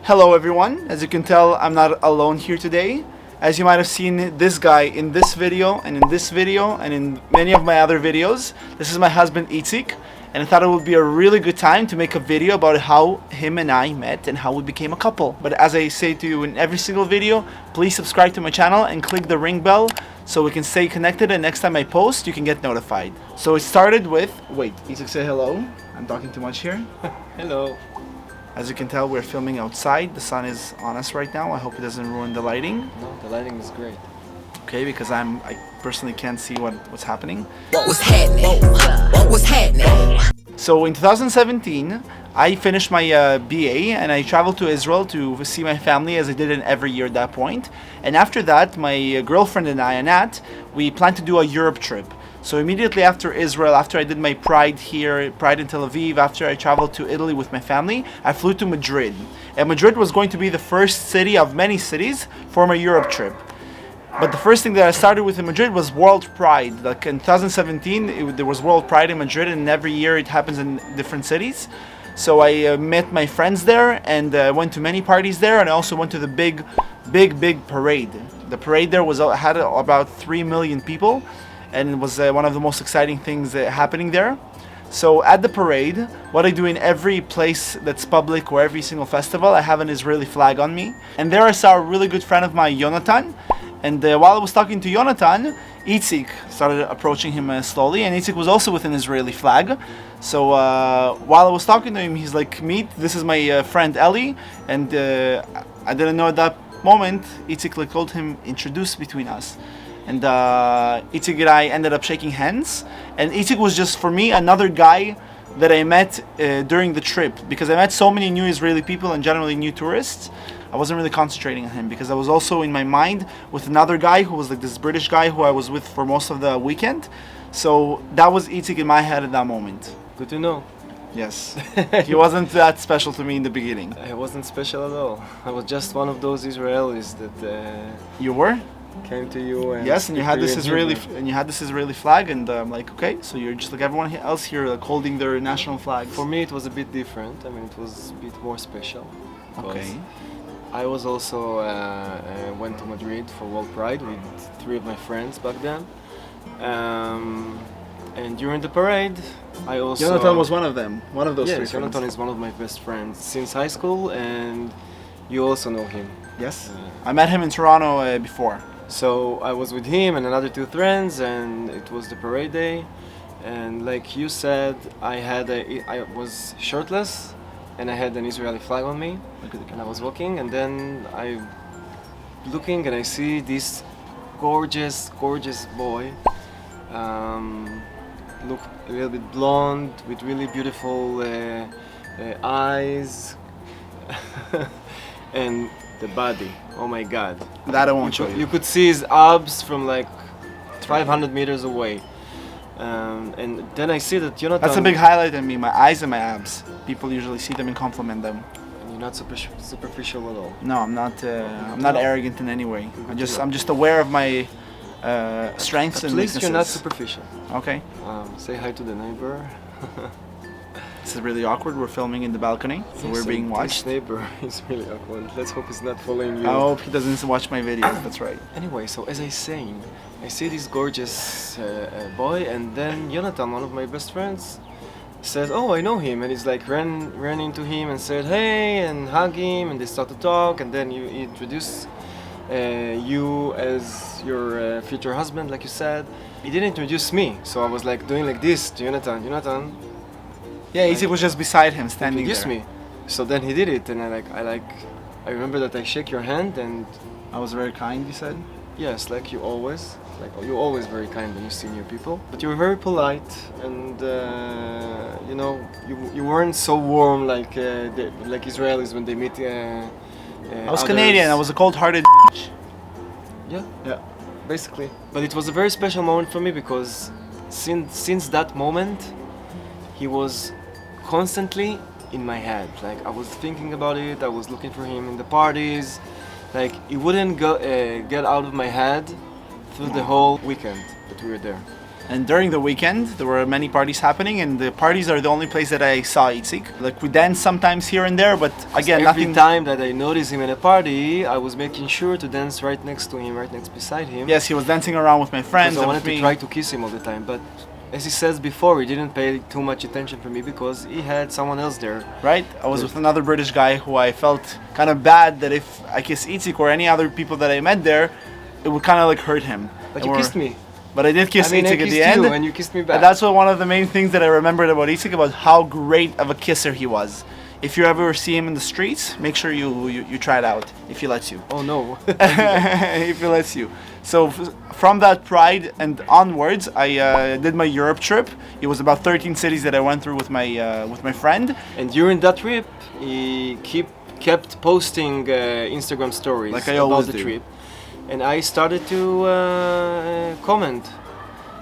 Hello everyone, as you can tell I'm not alone here today. As you might have seen this guy in this video and in this video and in many of my other videos. This is my husband Itzik, and I thought it would be a really good time to make a video about how him and I met and how we became a couple. But as I say to you in every single video, please subscribe to my channel and click the ring bell so we can stay connected, and next time I post you can get notified. So it started with, wait, Itzik, say hello. I'm talking too much here. Hello. As you can tell, we're filming outside. The sun is on us right now. I hope it doesn't ruin the lighting. No, the lighting is great. Okay, because I personally can't see what's happening. What was happening? What was happening? So in 2017, I finished my BA and I traveled to Israel to see my family, as I did in every year at that point. And after that, my girlfriend and I, Anat, we planned to do a Europe trip. So immediately after Israel, after I did my Pride here, Pride in Tel Aviv, after I traveled to Italy with my family, I flew to Madrid. And Madrid was going to be the first city of many cities for my Europe trip. But the first thing that I started with in Madrid was World Pride. Like in 2017, there was World Pride in Madrid, and every year it happens in different cities. So I met my friends there, and went to many parties there, and I also went to the big parade. The parade there had about 3 million people, and it was one of the most exciting things happening there. So at the parade, what I do in every place that's public or every single festival, I have an Israeli flag on me. And there I saw a really good friend of mine, Jonathan. And while I was talking to Jonathan, Itzik started approaching him slowly, and Itzik was also with an Israeli flag. So while I was talking to him, he's like, "Meet, this is my friend Eli." And I didn't know at that moment, Itzik told him, introduce between us. And Itzik and I ended up shaking hands. And Itzik was just, for me, another guy that I met during the trip, because I met so many new Israeli people and generally new tourists. I wasn't really concentrating on him because I was also in my mind with another guy who was like this British guy who I was with for most of the weekend. So that was Itzik in my head at that moment. Good to know. Yes. He wasn't that special to me in the beginning. I wasn't special at all. I was just one of those Israelis that You were? came to you and Yes, and you had speak this to you in Israeli Hebrew. and you had this Israeli flag, and I'm like, okay, so you're just like everyone else here, like holding their national flags. For me, it was a bit different. I mean, it was a bit more special. Okay. I was also went to Madrid for World Pride with 3 of my friends back then. And during the parade, I also... Jonathan was one of them, one of those 3 Yes, friends. Jonathan is one of my best friends since high school, and you also know him. Yes, I met him in Toronto before. So I was with him and another 2 friends, and it was the parade day. And like you said, I was shirtless, and I had an Israeli flag on me, and I was walking, and then I looking and I see this gorgeous boy. Looked a little bit blonde with really beautiful eyes, and the body. Oh my God! That I won't show you. You could see his abs from like 500 meters away. And then I see that Jonathan... That's a big highlight in me, my eyes and my abs. People usually see them and compliment them. You're not superficial at all. No, I'm not arrogant in any way. I'm just aware of my strengths and At least weaknesses. you're not superficial. Okay. Say hi to the neighbor. This is really awkward. We're filming in the balcony, so we're being watched. This neighbor is really awkward. Let's hope he's not following you. I hope he doesn't watch my videos. That's right. Anyway, so as I saying, I see this gorgeous boy, and then Jonathan, one of my best friends, says, "Oh, I know him," and he's like ran into him and said, "Hey," and hug him, and they start to talk, and then you introduce you as your future husband, like you said. He didn't introduce me, so I was like doing like this to Jonathan. Yeah, Itzik was just beside him, standing Introduce there. me. So then he did it, and I remember that I shake your hand, and I was very kind, you said? yes, like you're always very kind when you see new people. But you were very polite, and you weren't so warm like Israelis when they meet. I was Canadian. I was a cold-hearted bitch. Yeah, basically. But it was a very special moment for me because since that moment, he was constantly in my head. Like I was thinking about it. I was looking for him in the parties. Like it wouldn't get out of my head through the whole weekend that we were there. And during the weekend, there were many parties happening, and the parties are the only place that I saw Itzik. Like, we dance sometimes here and there, but again, Every nothing. time that I noticed him in a party, I was making sure to dance right next to him, right next beside him. Yes, he was dancing around with my friends Because I and wanted with to me. try to kiss him all the time, but as he says before, he didn't pay too much attention for me because he had someone else there. Right? I was with another British guy who I felt kind of bad that if I kissed Itzik or any other people that I met there, it would kind of like hurt him. But And you we're- kissed me. But I did kiss I mean, I Itzik at kissed the you end. and you kissed me back. And that's one of the main things that I remembered about Itzik, about how great of a kisser he was. If you ever see him in the streets, make sure you try it out, if he lets you. Oh no. If he lets you. So from that Pride and onwards, I did my Europe trip. It was about 13 cities that I went through with my friend. And during that trip, he kept posting Instagram stories Like I about always the do. trip. And I started to comment.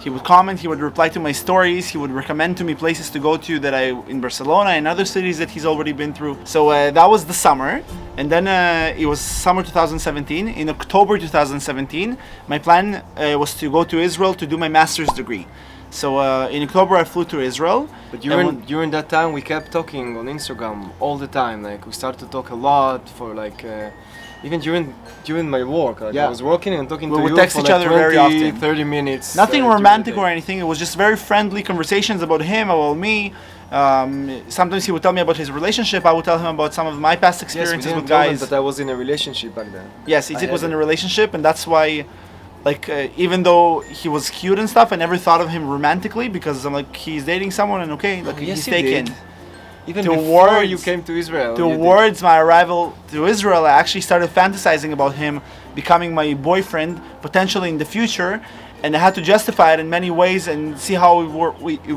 He would comment, he would reply to my stories, he would recommend to me places to go to that in Barcelona and other cities that he's already been through. So that was the summer, and then it was summer 2017. In October 2017, my plan was to go to Israel to do my master's degree. So in October I flew to Israel. But and during that time, we kept talking on Instagram all the time. Like we started to talk a lot for like even during my work. Like Yeah. I was working and talking We to would you text for each like other 20, very often. 30 minutes. Nothing during the romantic day. or anything. It was just very friendly conversations about him, about me. Sometimes he would tell me about his relationship. I would tell him about some of my past Yes, we experiences didn't with tell them guys. that I was in a relationship back then. Yes, I Itzik was had in a it. relationship, and that's why, like, even though he was cute and stuff, I never thought of him romantically because I'm like, he's dating someone, and okay, like Yes, he's you taken. did. Even Towards- before you came to Israel. you did. Towards my arrival to Israel, I actually started fantasizing about him becoming my boyfriend potentially in the future, and I had to justify it in many ways and see how it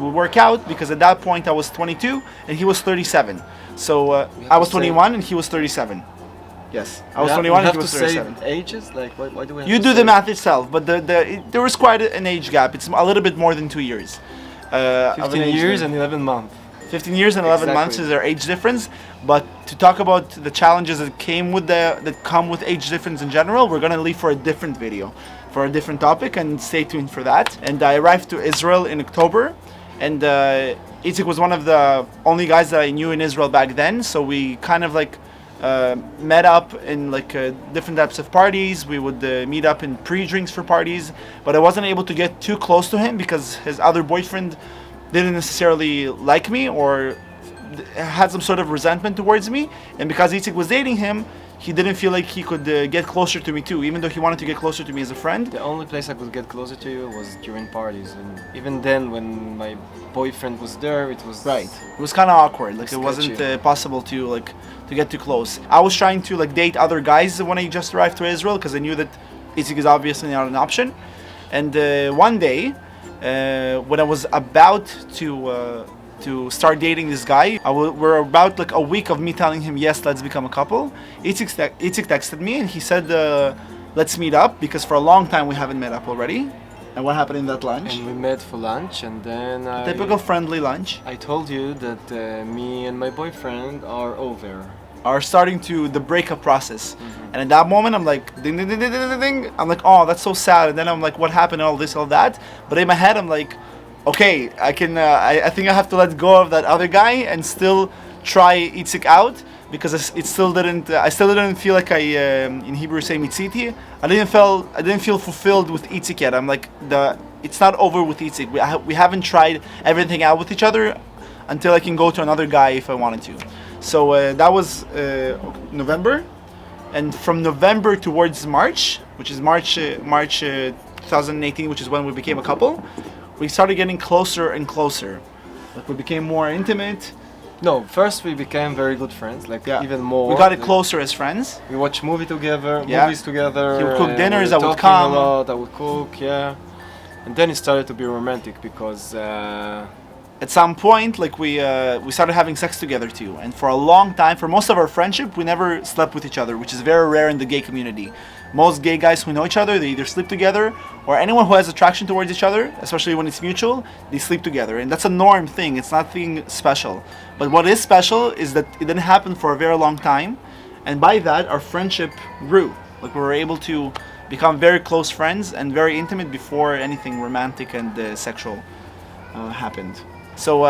would work out because at that point I was 22 and he was 37. So I was to say- 21 and he was 37. Yes, I was We 21 have and he to was say 37. ages? Like, why do we have You to do say the math itself, but there was quite an age gap. It's a little bit more than 2 years. Of an 15 age years gap. and 11 months. 15 years and 11 months Exactly. is their age difference. But to talk about the challenges that come with age difference in general, we're gonna leave for a different video, for a different topic, and stay tuned for that. And I arrived to Israel in October, and Itzik was one of the only guys that I knew in Israel back then. So we kind of like met up in like different types of parties. We would meet up in pre-drinks for parties, but I wasn't able to get too close to him because his other boyfriend didn't necessarily like me or had some sort of resentment towards me, and because Itzik was dating him, he didn't feel like he could get closer to me too, even though he wanted to get closer to me as a friend. The only place I could get closer to you was during parties, and even then, when my boyfriend was there, it was Right. It was kind of awkward. Like it wasn't Sketchy. possible to get too close. I was trying to like date other guys when I just arrived to Israel because I knew that Itzik is obviously not an option. And one day, when I was about to start dating this guy, we're about like a week of me telling him yes, let's become a couple. Itzik texted me and he said, let's meet up because for a long time we haven't met up already. And what happened in that lunch? And we met for lunch, and then Typical friendly lunch. I told you that me and my boyfriend are over. Are starting to the breakup process, and at that moment I'm like ding ding ding ding ding ding ding. I'm like, oh, that's so sad. And then I'm like, what happened? All this, all that. But in my head I'm like, okay, I can. I think I have to let go of that other guy and still try Itzik out because it still didn't. I still didn't feel like I in Hebrew say mitziti. I didn't feel fulfilled with Itzik yet. I'm like it's not over with Itzik. We haven't tried everything out with each other until I can go to another guy if I wanted to. So that was November, and from November towards March, which is March 2018, which is when we became a couple, we started getting closer and closer. Like we became more intimate. No, first we became very good friends, like Yeah. even more. We got it Like, closer as friends. We watched movies together. Yeah. He would cook and dinners, we I were would talking come. A lot, I would cook, yeah. And then it started to be romantic because At some point, like we started having sex together too. And for a long time, for most of our friendship, we never slept with each other, which is very rare in the gay community. Most gay guys who know each other, they either sleep together, or anyone who has attraction towards each other, especially when it's mutual, they sleep together. And that's a norm thing. It's nothing special. But what is special is that it didn't happen for a very long time, and by that, our friendship grew. Like we were able to become very close friends and very intimate before anything romantic and sexual happened. So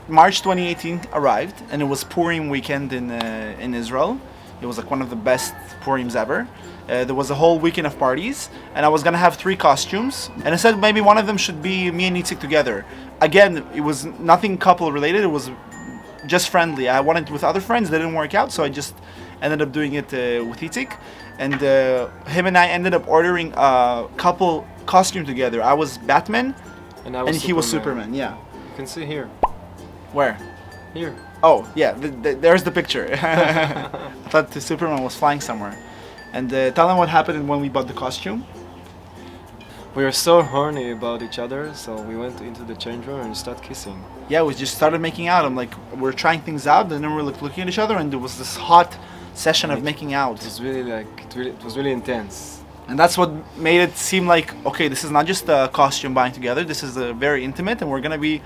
March 2018 arrived, and it was Purim weekend in Israel. It was like one of the best Purims ever. There was a whole weekend of parties, and I was gonna have 3 costumes. And I said maybe one of them should be me and Itzik together. Again, it was nothing couple related. It was just friendly. I wanted with other friends. That didn't work out, so I just ended up doing it with Itzik. And him and I ended up ordering a couple costume together. I was Batman, And he was Superman. Yeah. You can see here. Where? Here. Oh, yeah. There's the picture. I thought the Superman was flying somewhere. And tell them what happened when we bought the costume. We were so horny about each other, so we went into the change room and started kissing. Yeah, we just started making out. I'm like, we're trying things out, and then we're like looking at each other, and there was this hot session of making out. It was really it was really intense. And that's what made it seem like, okay, this is not just a costume buying together. This is a very intimate, and we're gonna be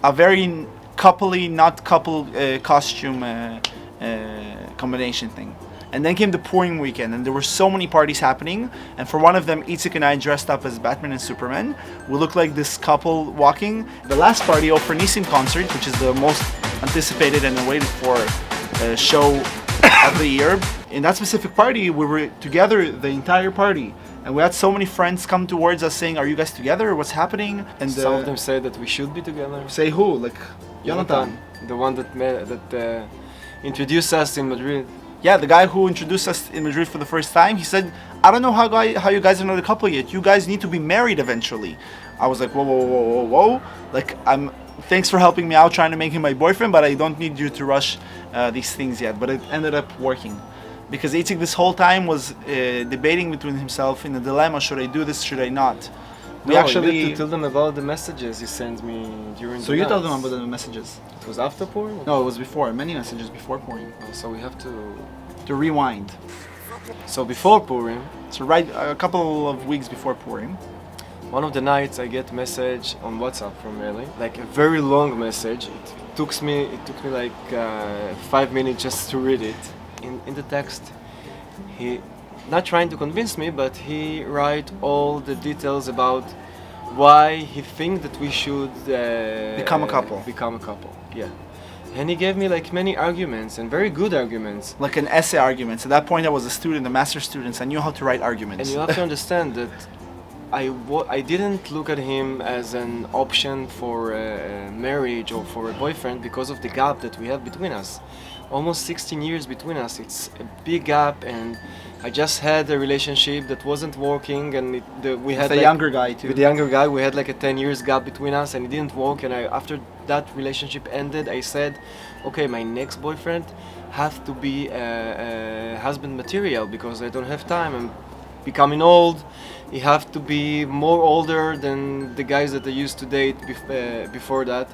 a very coupley, not couple costume combination thing. And then came the Purim weekend, and there were so many parties happening. And for one of them, Itzik and I dressed up as Batman and Superman. We looked like this couple walking. The last party, Ofer Nissim concert, which is the most anticipated and awaited for show of the year. In that specific party, we were together the entire party. And we had so many friends come towards us saying, "Are you guys together? What's happening?" And Some of them said that we should be together. say who? Like Jonathan. The one that introduced us in Madrid. Yeah, the guy who introduced us in Madrid for the first time, he said, "I don't know how you guys are not a couple yet. You guys need to be married eventually." I was like, whoa, whoa, whoa, whoa, whoa. Like, thanks for helping me out trying to make him my boyfriend, but I don't need you to rush these things yet. But it ended up working. Because Itzik this whole time was debating between himself in a dilemma, should I do this, should I not? You had to tell them about the messages you sent me during the So you night. told them about the messages? It was after Purim? No, it was before. Many messages before Purim. So we have to... To rewind. So before Purim, So right a couple of weeks before Purim. one of the nights I get a message on WhatsApp from Eli, like a very long message. It took me like 5 minutes just to read it. In the text, he not trying to convince me, but he write all the details about why he think that we should Become a couple. Become a couple, yeah. And he gave me like many arguments and very good arguments. Like an essay argument. At that point I was a student, a master's student, so I knew how to write arguments. And you have to understand that I didn't look at him as an option for a marriage or for a boyfriend because of the gap that we have between us. Almost 16 years between us. It's a big gap, and I just had a relationship that wasn't working, and we had with a younger guy too. With the younger guy, we had like a 10 years gap between us, and it didn't work. And after that relationship ended, I said, okay, my next boyfriend has to be husband material because I don't have time. I'm becoming old. He have to be more older than the guys that I used to date before that.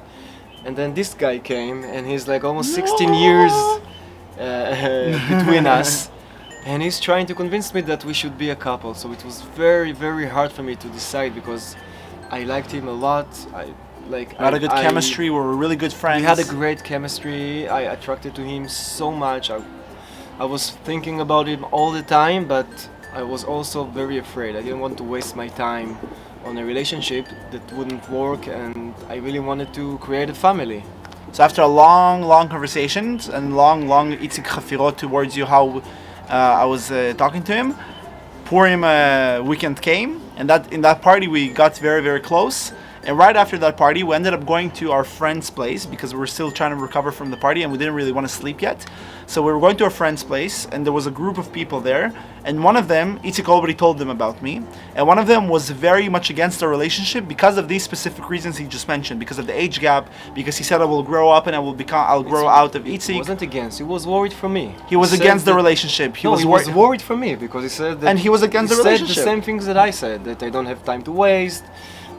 And then this guy came, and he's like almost 16 years between us, and he's trying to convince me that we should be a couple. So it was very, very hard for me to decide because I liked him a lot. We had a good chemistry. We were really good friends. We had a great chemistry. I attracted to him so much. I was thinking about him all the time, but I was also very afraid. I didn't want to waste my time on a relationship that wouldn't work, and I really wanted to create a family. So after a long conversations and long Itzik chafirot towards you, how I was talking to him, Purim weekend came, and in that party we got very, very close. And right after that party, we ended up going to our friend's place because we were still trying to recover from the party and we didn't really want to sleep yet. So we were going to our friend's place, and there was a group of people there. And one of them, Itzik already told them about me. And one of them was very much against our relationship because of these specific reasons he just mentioned. Because of the age gap, because he said I will grow up and I'll grow out of Itzik. He wasn't against, he was worried for me. He was against the relationship. He was worried for me because he said that... And he was against the relationship. He said the same things that I said, that I don't have time to waste.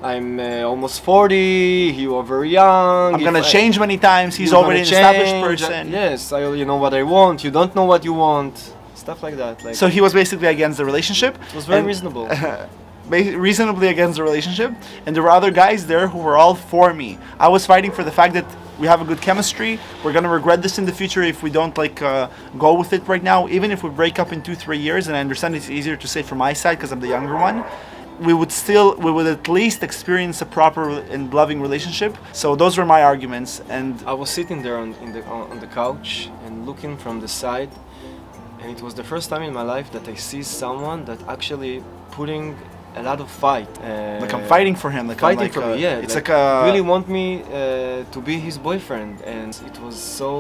I'm almost 40, you are very young. I'm gonna change many times, he's already an established person. Yes, you know what I want, you don't know what you want. Stuff like that. So he was basically against the relationship. It was very reasonable. Reasonably against the relationship. And there were other guys there who were all for me. I was fighting for the fact that we have a good chemistry. We're gonna regret this in the future if we don't go with it right now. Even if we break up in 2-3 years, and I understand it's easier to say from my side because I'm the younger one, we would at least experience a proper and loving relationship. So those were my arguments, and I was sitting there on the couch and looking from the side, and it was the first time in my life that I see someone that actually putting a lot of fight. like I'm fighting for him, fighting for me. Yeah, it's like a really want me to be his boyfriend, and it was so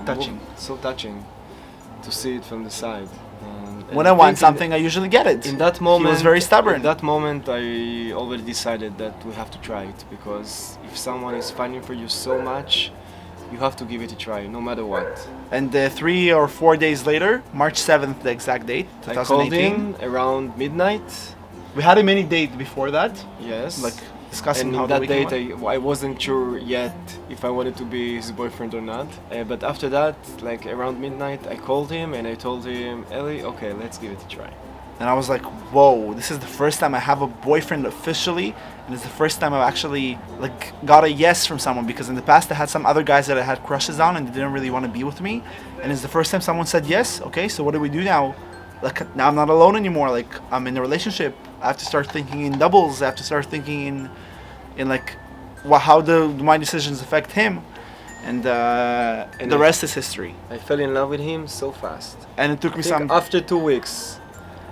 touching, so touching to see it from the side. When I want something, I usually get it. In that moment, he was very stubborn. In that moment, I already decided that we have to try it, because if someone is fighting for you so much, you have to give it a try, no matter what. And 3 or 4 days later, March 7th, the exact date, 2018. I called him around midnight. We had a mini date before that. Yes. Like discussing and how in the that weekend date, went. I wasn't sure yet if I wanted to be his boyfriend or not. But after that, like around midnight, I called him and I told him, Eli, okay, let's give it a try. And I was like, whoa, this is the first time I have a boyfriend officially, and it's the first time I've actually got a yes from someone, because in the past I had some other guys that I had crushes on and they didn't really want to be with me, and it's the first time someone said yes. Okay, so what do we do now? Now I'm not alone anymore, I'm in a relationship. I have to start thinking in doubles. I have to start thinking in how do my decisions affect him, and the rest is history. I fell in love with him so fast. And it took me some. After 2 weeks,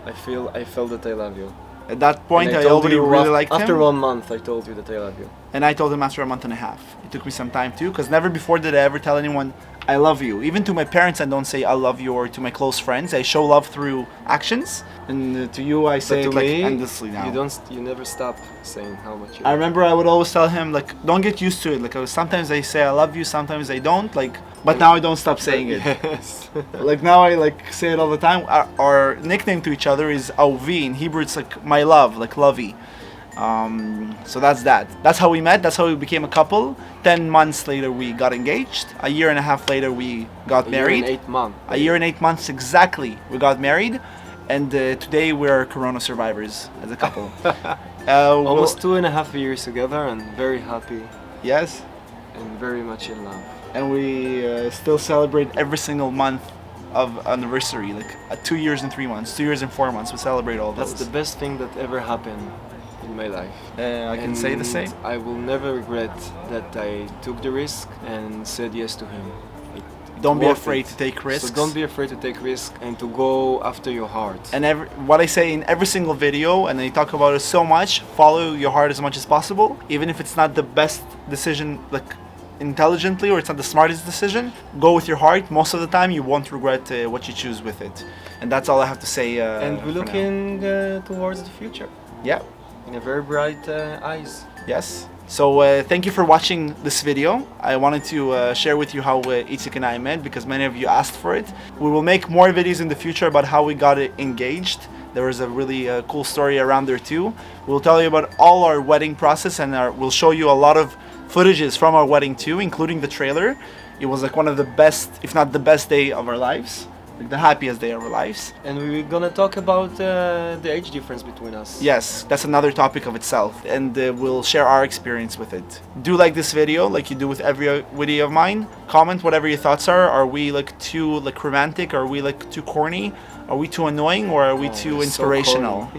I felt that I love you. At that point, I already really liked him. After 1 month, I told you that I love you. And I told him after a month and a half. It took me some time too, because never before did I ever tell anyone I love you. Even to my parents, I don't say I love you, or to my close friends. I show love through actions. And to you, I say it endlessly now. You never stop saying how much you love. I remember I would always tell him don't get used to it. Sometimes I say I love you, sometimes I don't. But now I don't stop saying it. Yes. Now I say it all the time. Our nickname to each other is Aovi. In Hebrew, it's my love, lovey. So that's that. That's how we met. That's how we became a couple. 10 months later, we got engaged. A year and a half later, we got married. A year and 8 months. A year and 8 months exactly, we got married. And today we're Corona survivors as a couple. Almost 2.5 years together, and very happy. Yes. And very much in love. And we still celebrate every single month of anniversary, 2 years and 3 months, 2 years and 4 months. We celebrate all those. That's the best thing that ever happened in my life. I can say the same. I will never regret that I took the risk and said yes to him. Don't be afraid to take risks. So don't be afraid to take risks and to go after your heart. And what I say in every single video, and I talk about it so much, follow your heart as much as possible. Even if it's not the best decision, intelligently, or it's not the smartest decision, go with your heart. Most of the time you won't regret what you choose with it. And that's all I have to say. And we're looking towards the future. Yeah. In a very bright eyes. Yes. So thank you for watching this video. I wanted to share with you how Itzik and I met, because many of you asked for it. We will make more videos in the future about how we got engaged. There was a really cool story around there too. We'll tell you about all our wedding process, and we'll show you a lot of footages from our wedding too, including the trailer. It was one of the best, if not the best day of our lives. The happiest day of our lives. And we're gonna talk about the age difference between us. Yes, that's another topic of itself, and we'll share our experience with it. Do like this video, like you do with every video of mine. Comment whatever your thoughts are. Are we too romantic? Are we too corny? Are we too annoying? Or are we too inspirational?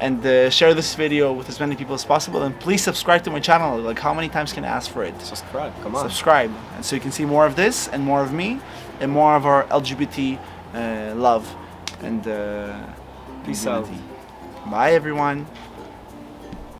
And share this video with as many people as possible, and please subscribe to my channel. How many times can I ask for it? Subscribe, come on. Subscribe, and so you can see more of this and more of me and more of our LGBT love and peace out. Bye everyone.